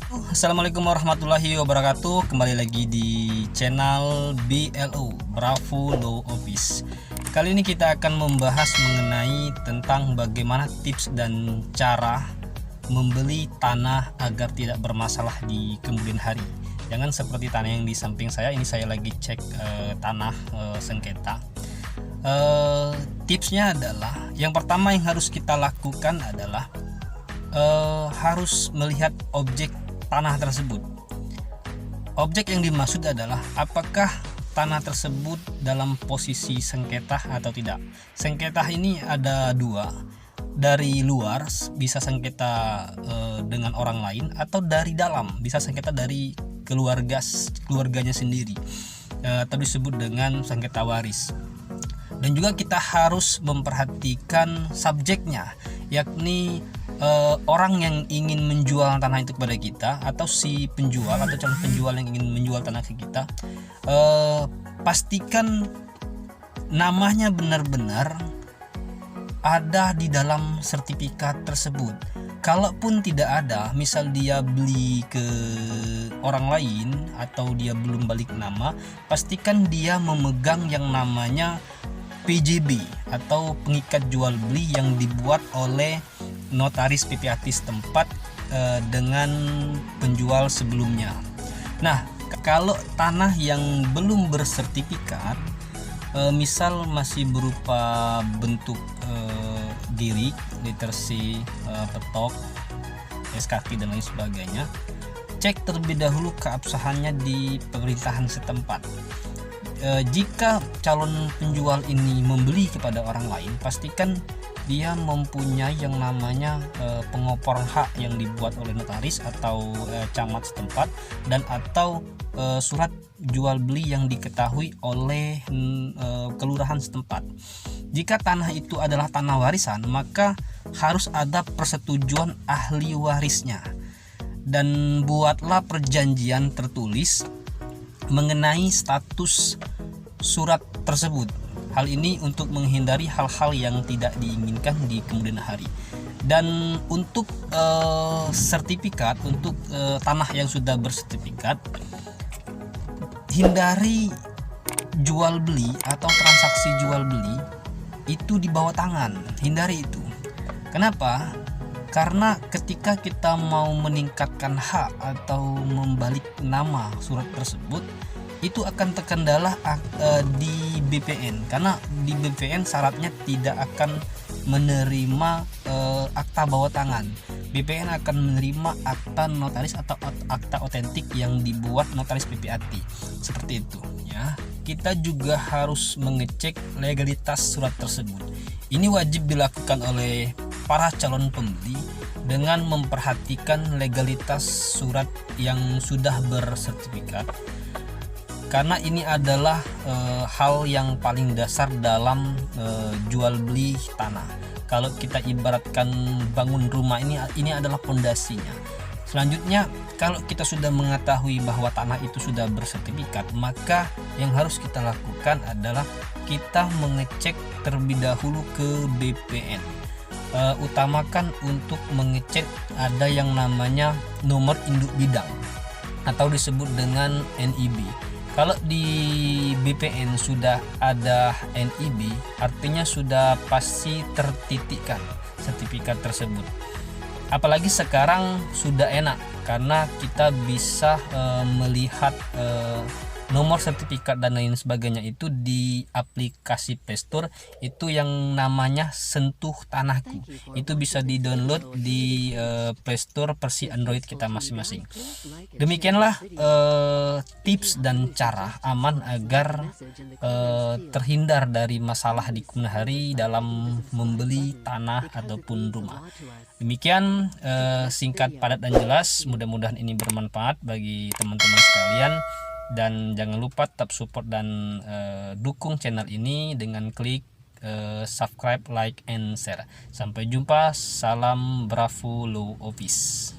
Assalamualaikum warahmatullahi wabarakatuh. Kembali lagi di channel BLO Bravo Law Office. Kali ini kita akan membahas mengenai tentang bagaimana tips dan cara membeli tanah agar tidak bermasalah di kemudian hari. Jangan seperti tanah yang di samping saya. Ini saya lagi cek tanah sengketa. Tipsnya adalah yang pertama yang harus kita lakukan adalah harus melihat objek tanah tersebut. Objek yang dimaksud adalah apakah tanah tersebut dalam posisi sengketa atau tidak. Sengketa ini ada dua, dari luar bisa sengketa dengan orang lain, atau dari dalam bisa sengketa dari keluarganya sendiri, atau disebut dengan sengketa waris. Dan juga kita harus memperhatikan subjeknya, yakni orang yang ingin menjual tanah itu kepada kita, atau si penjual atau calon penjual yang ingin menjual tanah ke kita. Pastikan namanya benar-benar ada di dalam sertifikat tersebut. Kalaupun tidak ada, misal dia beli ke orang lain atau dia belum balik nama, pastikan dia memegang yang namanya PJB atau pengikat jual beli yang dibuat oleh notaris PPAT setempat dengan penjual sebelumnya. Nah, kalau tanah yang belum bersertifikat, misal masih berupa bentuk girik, literasi, petok, kaki dan lain sebagainya, cek terlebih dahulu keabsahannya di pemerintahan setempat. Jika calon penjual ini membeli kepada orang lain, pastikan dia mempunyai yang namanya pengopor hak yang dibuat oleh notaris atau camat setempat, dan atau surat jual beli yang diketahui oleh kelurahan setempat. Jika tanah itu adalah tanah warisan, maka harus ada persetujuan ahli warisnya, dan buatlah perjanjian tertulis mengenai status surat tersebut. Hal ini untuk menghindari hal-hal yang tidak diinginkan di kemudian hari. Dan untuk sertifikat, untuk tanah yang sudah bersertifikat, hindari jual beli atau transaksi jual beli itu di bawah tangan. Hindari itu. Kenapa? Karena ketika kita mau meningkatkan hak atau membalik nama surat tersebut, itu akan terkendala di BPN, karena di BPN syaratnya tidak akan menerima akta bawah tangan. BPN akan menerima akta notaris atau akta otentik yang dibuat notaris PPAT, seperti itu ya. Kita juga harus mengecek legalitas surat tersebut. Ini wajib dilakukan oleh para calon pembeli dengan memperhatikan legalitas surat yang sudah bersertifikat, karena ini adalah hal yang paling dasar dalam jual beli tanah. Kalau kita ibaratkan bangun rumah, ini adalah pondasinya. Selanjutnya, kalau kita sudah mengetahui bahwa tanah itu sudah bersertifikat, maka yang harus kita lakukan adalah kita mengecek terlebih dahulu ke BPN. Utamakan untuk mengecek ada yang namanya nomor induk bidang atau disebut dengan NIB. Kalau di BPN sudah ada NIB, artinya sudah pasti tertitikkan sertifikat tersebut. Apalagi sekarang sudah enak, karena kita bisa melihat nomor sertifikat dan lain sebagainya itu di aplikasi Play Store, itu yang namanya Sentuh Tanahku. Itu bisa di-download di Play Store versi Android kita masing-masing. Demikianlah tips dan cara aman agar terhindar dari masalah di kemudian hari dalam membeli tanah ataupun rumah. Demikian singkat, padat dan jelas. Mudah-mudahan ini bermanfaat bagi teman-teman sekalian. Dan jangan lupa tetap support dan dukung channel ini dengan klik subscribe, like, and share. Sampai jumpa. Salam Bravo Law Office.